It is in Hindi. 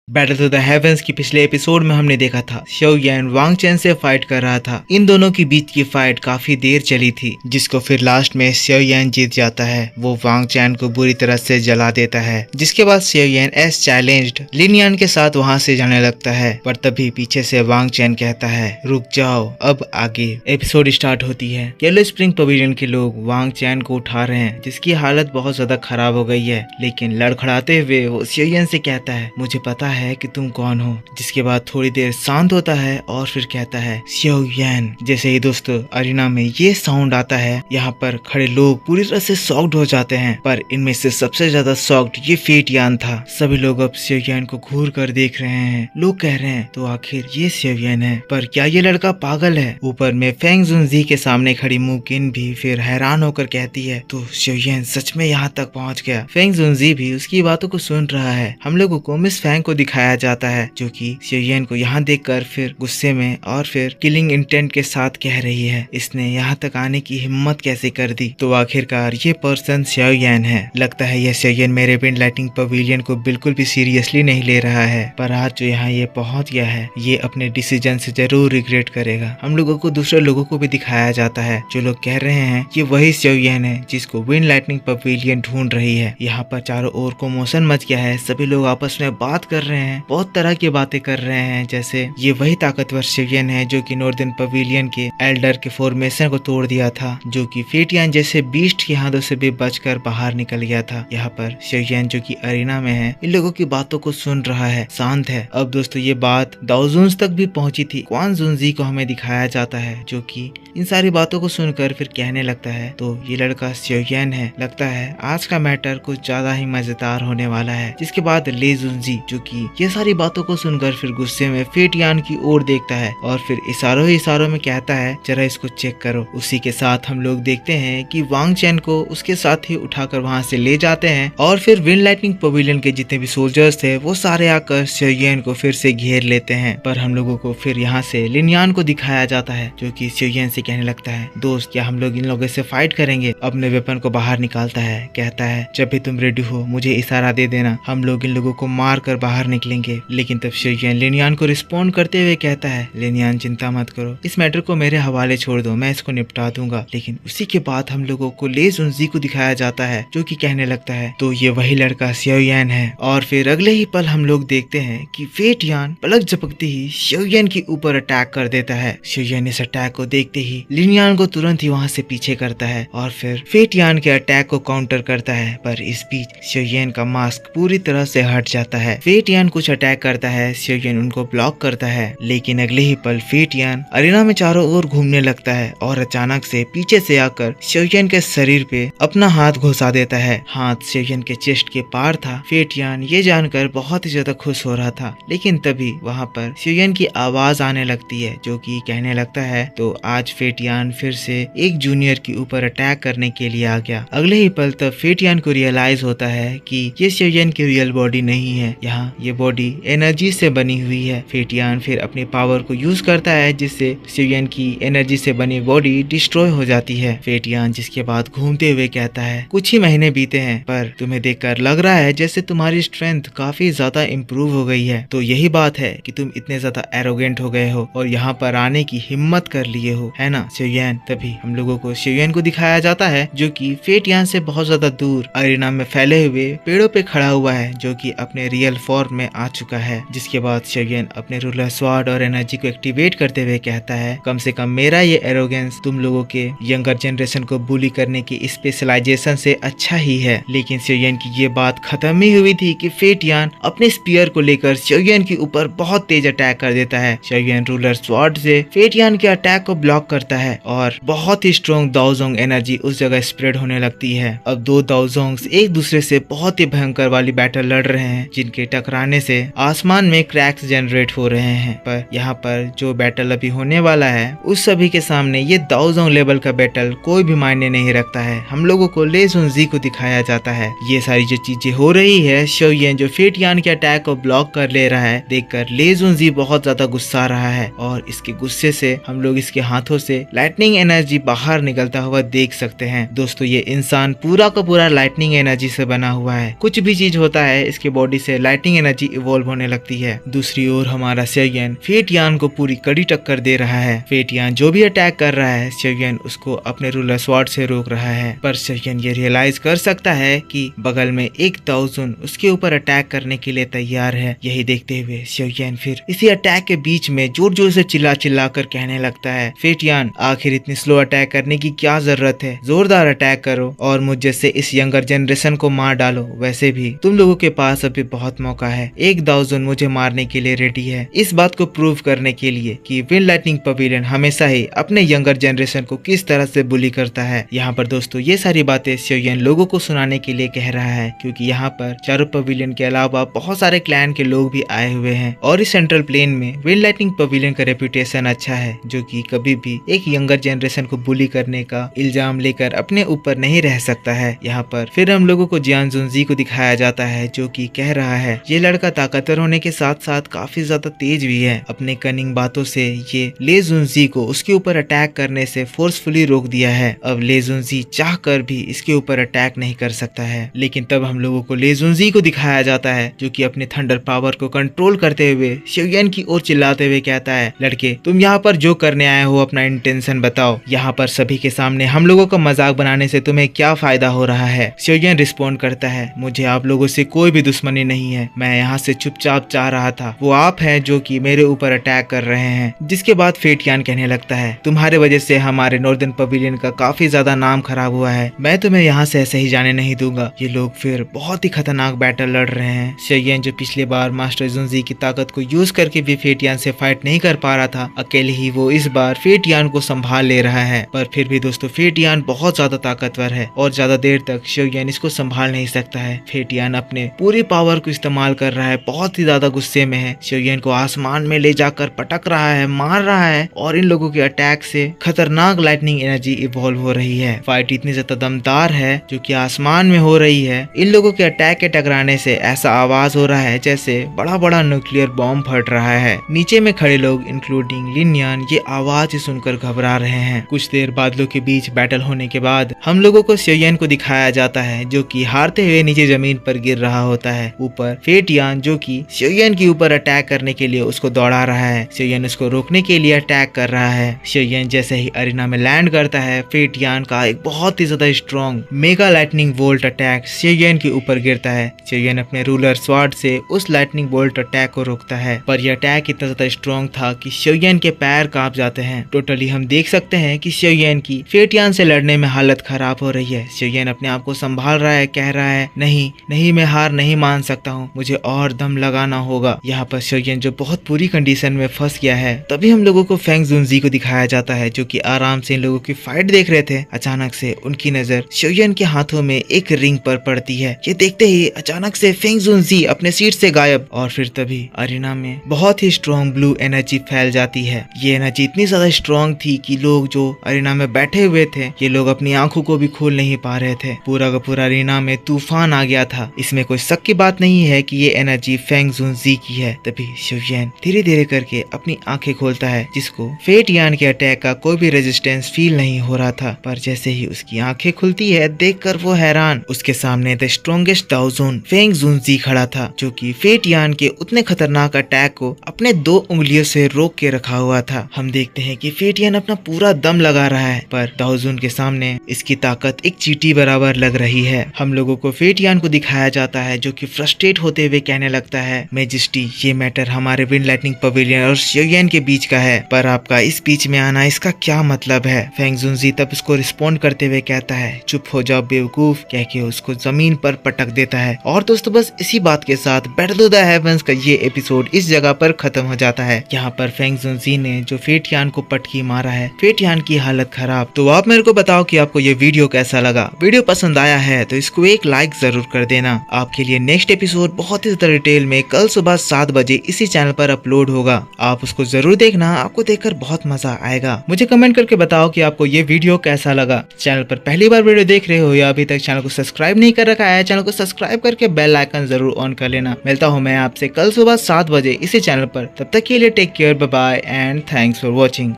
बैटल टू द हेवंस की पिछले एपिसोड में हमने देखा था xiao yan वांग चैन से फाइट कर रहा था। इन दोनों के बीच की फाइट काफी देर चली थी, जिसको फिर लास्ट में xiao yan जीत जाता है। वो वांग चैन को बुरी तरह से जला देता है, जिसके बाद xiao yan एस चैलेंज्ड लिन यान के साथ वहां से जाने लगता है। पर तभी पीछे से वांग चैन कहता है रुक जाओ, अब आगे। एपिसोड स्टार्ट होती है। येलो स्प्रिंग पवेलियन के लोग वांग चैन को उठा रहे हैं, जिसकी हालत बहुत ज्यादा खराब हो गई है। लेकिन लड़खड़ाते हुए वो xiao yan से कहता है मुझे पता है कि तुम कौन हो। जिसके बाद थोड़ी देर शांत होता है और फिर कहता है xiao yan। जैसे ही दोस्तों अरीना में ये साउंड आता है, यहाँ पर खड़े लोग पूरी तरह से शॉक्ड हो जाते हैं। पर इनमें से सबसे ज्यादा शॉक्ड ये फेट यान था। सभी लोग अब xiao yan को घूर कर देख रहे हैं। लोग कह रहे हैं तो आखिर ये xiao yan है, पर क्या ये लड़का पागल है। ऊपर में फेंग जुनजी के सामने खड़ी मुकिन भी फिर हैरान होकर कहती है तो xiao yan सच में यहाँ तक पहुँच गया। फेंग जुनजी भी उसकी बातों को सुन रहा है। हम लोगों को मिस फेंग को दिखाया जाता है, जो कि xiao yan को यहाँ देखकर फिर गुस्से में और फिर किलिंग इंटेंट के साथ कह रही है इसने यहाँ तक आने की हिम्मत कैसे कर दी। तो आखिरकार ये पर्सन xiao yan है। लगता है यह xiao yan मेरे विंड लाइटिंग पवेलियन को बिल्कुल भी सीरियसली नहीं ले रहा है। पर आज जो यहाँ ये पहुंच गया है, ये अपने डिसीजन से जरूर रिग्रेट करेगा। हम लोगों को दूसरे लोगों को भी दिखाया जाता है, जो लोग कह रहे हैं ये वही xiao yan है जिसको विंड लाइटिंग पवेलियन ढूंढ रही है। यहाँ पर चारों ओर कॉमोशन मच गया है। सभी लोग आपस में बात कर रहे हैं, बहुत तरह की बातें कर रहे हैं। जैसे ये वही ताकतवर xiao yan है जो कि नॉर्दर्न पवेलियन के एल्डर के फॉर्मेशन को तोड़ दिया था, जो कि फेट यान जैसे बीस्ट के हाथों से भी बचकर बाहर निकल गया था। यहाँ पर xiao yan जो कि अरीना में है, इन लोगों की बातों को सुन रहा है, शांत है। अब दोस्तों ये बात दाओजुन्स तक भी पहुंची थी। क्वान जुनजी को हमें दिखाया जाता है, जो कि इन सारी बातों को सुनकर फिर कहने लगता है तो ये लड़का xiao yan है। लगता है आज का मैटर कुछ ज्यादा ही मजेदार होने वाला है। जिसके बाद ले जुनजी जो कि ये सारी बातों को सुनकर फिर गुस्से में फेट यान की ओर देखता है और फिर इशारों ही इशारों में कहता है जरा इसको चेक करो। उसी के साथ हम लोग देखते हैं कि वांग चैन को उसके साथ ही उठाकर वहां से ले जाते हैं और फिर विंड लाइटिंग पवेलियन के जितने भी सोल्जर्स थे वो सारे आकर xiao yan को फिर से घेर लेते हैं। पर हम लोगों को फिर यहाँ से लिन यान को दिखाया जाता है, जो कि xiao yan से कहने लगता है दोस्त क्या हम लोग इन लोगों से फाइट करेंगे। अपने वेपन को बाहर निकालता है, कहता है जब भी तुम रेडी हो मुझे इशारा दे देना, हम लोग इन लोगों को मार कर बाहर निकलेंगे। लेकिन तब xiao yan लिन यान को रिस्पॉन्ड करते हुए कहता है लिन यान चिंता मत करो, इस मैटर को मेरे हवाले छोड़ दो, मैं इसको निपटा दूंगा। लेकिन उसी के बाद हम लोगों को ले जुनजी को दिखाया जाता है, जो कि कहने लगता है तो ये वही लड़का xiao yan है। और फिर अगले ही पल हम लोग देखते हैं कि फेट यान पलक झपकते ही xiao yan के ऊपर अटैक कर देता है। xiao yan इस अटैक को देखते ही लिन यान को तुरंत ही वहां से पीछे करता है और फिर फेट यान के अटैक को काउंटर करता है। पर इस बीच xiao yan का मास्क पूरी तरह से हट जाता है। फेट यान कुछ अटैक करता है, xiao yan उनको ब्लॉक करता है। लेकिन अगले ही पल फेट यान अरीना में चारों ओर घूमने लगता है और अचानक से पीछे से आकर xiao yan के शरीर पे अपना हाथ घुसा देता है। हाथ xiao yan के चेस्ट के पार था। फेट यान ये जानकर बहुत ही ज्यादा खुश हो रहा था। लेकिन तभी वहाँ पर xiao yan की आवाज आने लगती है, जो कि कहने लगता है तो आज फेट यान फिर से एक जूनियर के ऊपर अटैक करने के लिए आ गया। अगले ही पल तब फेट यान को रियलाइज होता है कि ये xiao yan की रियल बॉडी नहीं है, यहाँ ये बॉडी एनर्जी से बनी हुई है। फेट यान फिर अपनी पावर को यूज करता है, जिससे xiao yan की एनर्जी से बनी बॉडी डिस्ट्रॉय हो जाती है। फेट यान जिसके बाद घूमते हुए कहता है कुछ ही महीने बीते हैं, पर तुम्हें देखकर लग रहा है जैसे तुम्हारी स्ट्रेंथ काफी ज्यादा इम्प्रूव हो गई है। तो यही बात है कि तुम इतने ज्यादा एरोगेंट हो गए हो और यहाँ पर आने की हिम्मत कर लिए हो, है ना xiao yan। तभी हम लोगों को xiao yan को दिखाया जाता है, जो कि फेट यान से बहुत ज्यादा दूर अरीना में फैले हुए पेड़ों पे खड़ा हुआ है, जो कि अपने रियल फॉर्म में आ चुका है। जिसके बाद xiao yan अपने रूलर स्वॉर्ड और एनर्जी को एक्टिवेट करते हुए कहता है कम से कम मेरा ये एरोगेंस तुम लोगों के यंगर जनरेशन को बुली करने की स्पेशलाइजेशन से अच्छा ही है। लेकिन xiao yan की ये बात खत्म ही हुई थी कि फेट यान अपने स्पीयर को लेकर xiao yan के ऊपर बहुत तेज अटैक कर देता है। xiao yan रूलर स्वॉर्ड से फेट यान के अटैक को ब्लॉक करता है और बहुत ही स्ट्रॉन्ग दाओजोंग एनर्जी उस जगह स्प्रेड होने लगती है। अब दो दाओजोंग्स एक दूसरे से बहुत ही भयंकर वाली बैटल लड़ रहे हैं, जिनके टकराने से आसमान में क्रैक्स जनरेट हो रहे हैं। पर यहाँ पर जो बैटल अभी होने वाला है उस सभी के सामने ये दाओजोंग लेवल का बैटल कोई भी मायने नहीं रखता है। हम लोगों को ले जुनजी को दिखाया जाता है। ये सारी जो चीजें हो रही है, xiao yan जो फेट यान के अटैक को ब्लॉक कर ले रहा है, देखकर ले जुनजी बहुत ज्यादा गुस्सा रहा है और इसके गुस्से से हम लोग इसके हाथों से लाइटनिंग एनर्जी बाहर निकलता हुआ देख सकते हैं। दोस्तों ये इंसान पूरा का पूरा लाइटनिंग एनर्जी से बना हुआ है। कुछ भी चीज होता है इसके बॉडी से लाइटनिंग एनर्जी इवॉल्व होने लगती है। दूसरी ओर हमारा सेयोयन फेट यान को पूरी कड़ी टक्कर दे रहा है। फेट यान जो भी अटैक कर रहा है सेयोयन उसको अपने रूलर स्वॉर्ड से रोक रहा है, पर सेयोयन ये रियलाइज कर सकता है कि बगल में एक दाओजुन उसके ऊपर अटैक करने के लिए तैयार है। यही देखते हुए सेयोयन फिर इसी अटैक के बीच में जोर जोर से चिल्ला कर कहने लगता है, फेट यान आखिर इतनी स्लो अटैक करने की क्या जरूरत है, जोरदार अटैक करो और मुझ जैसे इस यंगर जनरेशन को मार डालो। वैसे भी तुम लोगों के पास अभी बहुत मौका है, एक दाओजुन मुझे मारने के लिए रेडी है। इस बात को प्रूव करने के लिए कि विंड लाइटनिंग पवेलियन हमेशा ही अपने यंगर जनरेशन को किस तरह से बुली करता है। यहाँ पर दोस्तों ये सारी बातें सेयोयन लोगों को सुनाने के लिए कह रहा है, क्योंकि यहाँ पर चारों पवेलियन के अलावा बहुत सारे क्लैन के लोग भी आए हुए हैं और इस सेंट्रल प्लेन में विंड लाइटनिंग पवेलियन का रेपुटेशन अच्छा है, जो कि कभी भी एक यंगर जनरेशन को बुली करने का इल्जाम लेकर अपने ऊपर नहीं रह सकता है। यहाँ पर फिर हम लोगों को जियान जुनजी को दिखाया जाता है, जो कि कह रहा है ये लड़का ताकतवर होने के साथ साथ काफी ज्यादा तेज भी है। अपने कनिंग बातों से ये ले जुनजी को उसके ऊपर अटैक करने से फोर्सफुली रोक दिया है। अब ले जुनजी चाह कर भी इसके ऊपर अटैक नहीं कर सकता है। लेकिन तब हम लोगों को ले जुनजी को दिखाया जाता है, जो कि अपने थंडर पावर को कंट्रोल करते हुए सेयोयन की ओर चिल्लाते हुए कहता है, लड़के तुम यहाँ पर जो करने आए हो अपना इंटेंशन बताओ। यहाँ पर सभी के सामने हम लोगों का मजाक बनाने से तुम्हें क्या फायदा हो रहा है। सेयोयन रिस्पॉन्ड करता है, मुझे आप लोगों से कोई भी दुश्मनी नहीं है, मैं यहाँ से चुपचाप जा रहा था, वो आप हैं जो कि मेरे ऊपर अटैक कर रहे हैं। जिसके बाद फेट यान कहने लगता है, तुम्हारे वजह से हमारे नॉर्दर्न पवेलियन का काफी ज्यादा नाम खराब हुआ है, मैं तुम्हें यहाँ से ऐसे ही जाने नहीं दूंगा। ये लोग फिर बहुत ही खतरनाक बैटल लड़ रहे हैं। सेयोयन जो पिछली बार मास्टर जुनजी की ताकत को यूज करके भी फेट यान से फाइट नहीं कर पा रहा था, अकेले ही वो इस बार फेट यान को संभाल ले रहा है। पर फिर भी दोस्तों फेट यान बहुत ज्यादा ताकतवर है और ज्यादा देर तक सेयोयन इसको संभाल नहीं सकता है। फेट यान अपने पूरी पावर को इस्तेमाल कर रहा है, बहुत ही ज्यादा गुस्से में है। सेयोयन को आसमान में ले जाकर पटक रहा है, मार रहा है और इन लोगों के अटैक से खतरनाक लाइटनिंग एनर्जी इवॉल्व हो रही है। फाइट इतनी ज्यादा दमदार है जो कि आसमान में हो रही है। इन लोगों के अटैक के टकराने से ऐसा आवाज हो रहा है जैसे बड़ा बड़ा न्यूक्लियर बॉम्ब फट रहा है। नीचे में खड़े लोग इंक्लूडिंग लिन यान ये आवाज सुनकर घबरा रहे हैं। कुछ देर बादलों के बीच बैटल होने के बाद हम लोगों को सेयोयन को दिखाया जाता है, जो कि हारते हुए नीचे जमीन पर गिर रहा होता है। ऊपर फेट यान जो कि सेयोयन के ऊपर अटैक करने के लिए उसको दौड़ा रहा है। सेयोयन उसको रोकने के लिए अटैक कर रहा है। सेयोयन जैसे ही अरीना में लैंड करता है, फेट यान का एक बहुत ही ज्यादा strong mega lightning volt attack सेयोयन के ऊपर गिरता है। सेयोयन अपने रूलर स्वॉर्ड से उस लाइटनिंग वोल्ट अटैक को रोकता है, पर यह अटैक इतना ज्यादा स्ट्रॉन्ग था कि सेयोयन के पैर कांप जाते हैं। टोटली हम देख सकते हैं कि सेयोयन की फेट यान से लड़ने में हालत खराब हो रही है। सेयोयन अपने आप को संभाल रहा है, कह रहा है नहीं नहीं मैं हार नहीं मान सकता हूँ, मुझे और दम लगाना होगा। यहाँ पर सेयोयन जो बहुत बुरी कंडीशन में फंस गया है। तभी हम लोगों को फेंग जुनजी को दिखाया जाता है, जो कि आराम से इन लोगों की फाइट देख रहे थे। अचानक से उनकी नजर सेयोयन के हाथों में एक रिंग पर पड़ती है। ये देखते ही अचानक से फेंग जुनजी अपने सीट से गायब और फिर तभी अरीना में बहुत ही स्ट्रॉन्ग ब्लू एनर्जी फैल जाती है। ये एनर्जी इतनी ज्यादा स्ट्रॉन्ग थी कि लोग जो अरीना में बैठे हुए थे ये लोग अपनी आंखों को भी खोल नहीं पा रहे थे। पूरा का पूरा अरीना में तूफान आ गया था। इसमें कोई शक की बात नहीं है कि ये एनर्जी फेंग जुनजी की है। तभी सेयोयन धीरे धीरे करके अपनी आंखें खोलता है, जिसको फेट यान के अटैक का कोई भी रेजिस्टेंस फील नहीं हो रहा था। पर जैसे ही उसकी आंखें खुलती है देखकर वो हैरान, उसके सामने द स्ट्रॉन्गेस्ट दाओजुन फेंग जुनजी खड़ा था, जो कि फेट यान के उतने खतरनाक अटैक को अपने 2 उंगलियों से रोक के रखा हुआ था। हम देखते हैं कि फेट यान अपना पूरा दम लगा रहा है, पर दाओजुन के सामने इसकी ताकत एक चींटी बराबर लग रही है। हम लोगों को फेट यान को दिखाया जाता है, जो कि फ्रस्ट्रेट होते हुए कहने लगता है, मेजेस्टी ये मैटर हमारे विंड लाइटनिंग पवेलियन और सेयोयन के बीच का है, पर आपका इस बीच में आना इसका क्या मतलब है। फेंग जुनजी तब उसको रिस्पॉन्ड करते हुए कहता है, चुप हो जाओ बेवकूफ, कह के उसको जमीन पर पटक देता है। और दोस्तों बस इसी बात के साथ बैटल ऑफ द हेवंस का ये एपिसोड इस जगह पर खत्म हो जाता है। यहाँ पर फेंग जुनजी ने जो फेट यान को पटकी मारा है, फेट यान की हालत खराब। तो आप मेरे को बताओ कि आपको ये वीडियो कैसा लगा। वीडियो पसंद आया है तो इसको एक लाइक जरूर कर देना। आपके लिए नेक्स्ट एपिसोड बहुत ही ज्यादा डिटेल में कल सुबह 7 बजे इसी चैनल पर अपलोड होगा, आप उसको जरूर देखना, आपको देखकर बहुत मजा आएगा। मुझे कमेंट करके बताओ कि आपको ये वीडियो कैसा लगा। चैनल पर पहली बार वीडियो देख रहे हो या अभी तक चैनल को सब्सक्राइब नहीं कर रखा है, चैनल को सब्सक्राइब करके बेल आइकन जरूर ऑन कर लेना। मिलता हूँ मैं आपसे कल सुबह 7 बजे इसी चैनल पर, तब तक के लिए take care, bye bye and thanks for watching.